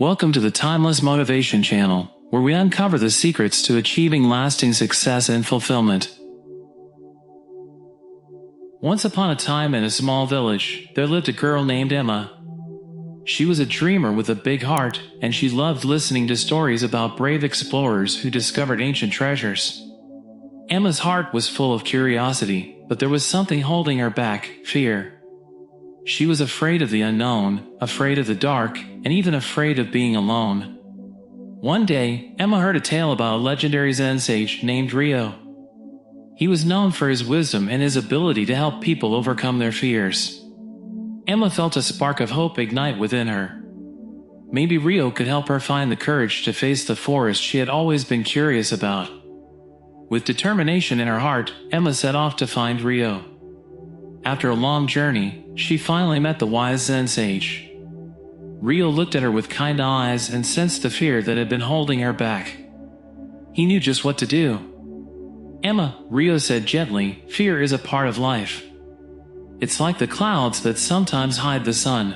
Welcome to the Timeless Motivation channel, where we uncover the secrets to achieving lasting success and fulfillment. Once upon a time in a small village, there lived a girl named Emma. She was a dreamer with a big heart, and she loved listening to stories about brave explorers who discovered ancient treasures. Emma's heart was full of curiosity, but there was something holding her back: fear. She was afraid of the unknown, afraid of the dark, and even afraid of being alone. One day, Emma heard a tale about a legendary Zen sage named Rio. He was known for his wisdom and his ability to help people overcome their fears. Emma felt a spark of hope ignite within her. Maybe Rio could help her find the courage to face the forest she had always been curious about. With determination in her heart, Emma set off to find Rio. After a long journey, she finally met the wise Zen sage. Rio looked at her with kind eyes and sensed the fear that had been holding her back. He knew just what to do. "Emma," Rio said gently, "fear is a part of life. It's like the clouds that sometimes hide the sun.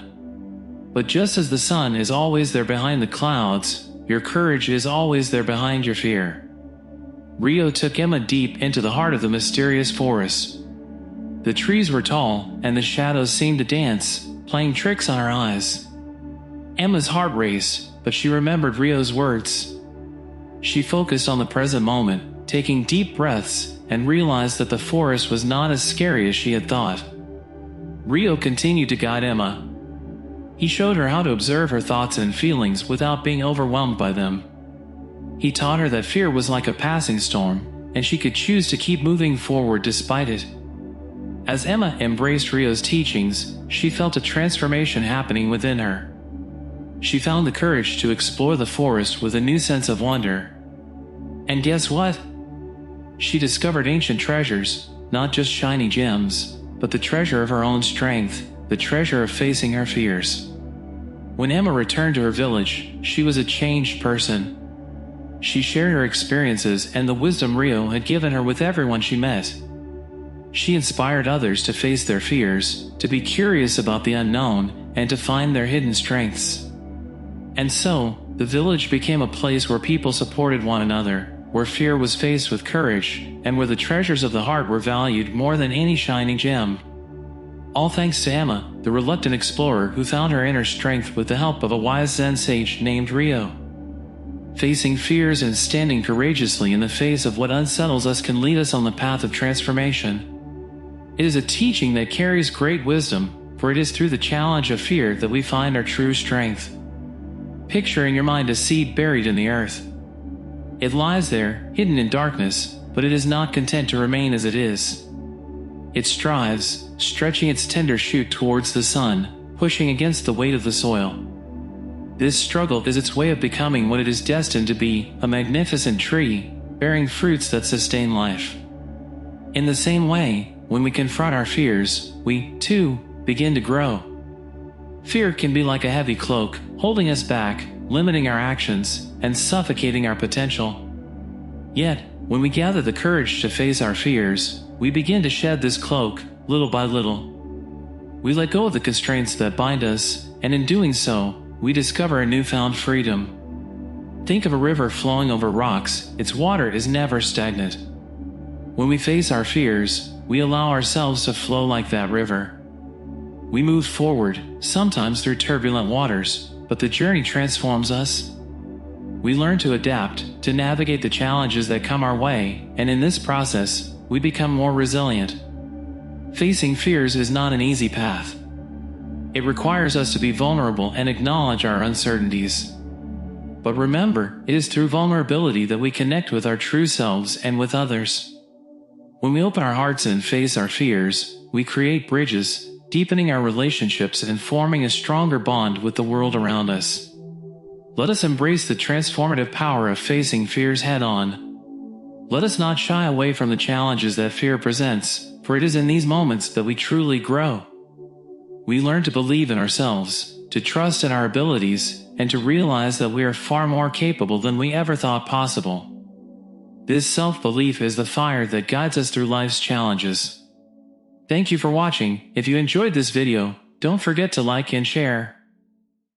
But just as the sun is always there behind the clouds, your courage is always there behind your fear." Rio took Emma deep into the heart of the mysterious forest. The trees were tall, and the shadows seemed to dance, playing tricks on her eyes. Emma's heart raced, but she remembered Rio's words. She focused on the present moment, taking deep breaths, and realized that the forest was not as scary as she had thought. Rio continued to guide Emma. He showed her how to observe her thoughts and feelings without being overwhelmed by them. He taught her that fear was like a passing storm, and she could choose to keep moving forward despite it. As Emma embraced Rio's teachings, she felt a transformation happening within her. She found the courage to explore the forest with a new sense of wonder. And guess what? She discovered ancient treasures, not just shiny gems, but the treasure of her own strength, the treasure of facing her fears. When Emma returned to her village, she was a changed person. She shared her experiences and the wisdom Rio had given her with everyone she met. She inspired others to face their fears, to be curious about the unknown, and to find their hidden strengths. And so, the village became a place where people supported one another, where fear was faced with courage, and where the treasures of the heart were valued more than any shining gem. All thanks to Emma, the reluctant explorer who found her inner strength with the help of a wise Zen sage named Rio. Facing fears and standing courageously in the face of what unsettles us can lead us on the path of transformation. It is a teaching that carries great wisdom, for it is through the challenge of fear that we find our true strength. Picture in your mind a seed buried in the earth. It lies there, hidden in darkness, but it is not content to remain as it is. It strives, stretching its tender shoot towards the sun, pushing against the weight of the soil. This struggle is its way of becoming what it is destined to be, a magnificent tree, bearing fruits that sustain life. In the same way, when we confront our fears, we, too, begin to grow. Fear can be like a heavy cloak, holding us back, limiting our actions, and suffocating our potential. Yet, when we gather the courage to face our fears, we begin to shed this cloak, little by little. We let go of the constraints that bind us, and in doing so, we discover a newfound freedom. Think of a river flowing over rocks. Its water is never stagnant. When we face our fears, we allow ourselves to flow like that river. We move forward, sometimes through turbulent waters, but the journey transforms us. We learn to adapt, to navigate the challenges that come our way, and in this process, we become more resilient. Facing fears is not an easy path. It requires us to be vulnerable and acknowledge our uncertainties. But remember, it is through vulnerability that we connect with our true selves and with others. When we open our hearts and face our fears, we create bridges, deepening our relationships and forming a stronger bond with the world around us. Let us embrace the transformative power of facing fears head-on. Let us not shy away from the challenges that fear presents, for it is in these moments that we truly grow. We learn to believe in ourselves, to trust in our abilities, and to realize that we are far more capable than we ever thought possible. This self-belief is the fire that guides us through life's challenges. Thank you for watching. If you enjoyed this video, don't forget to like and share.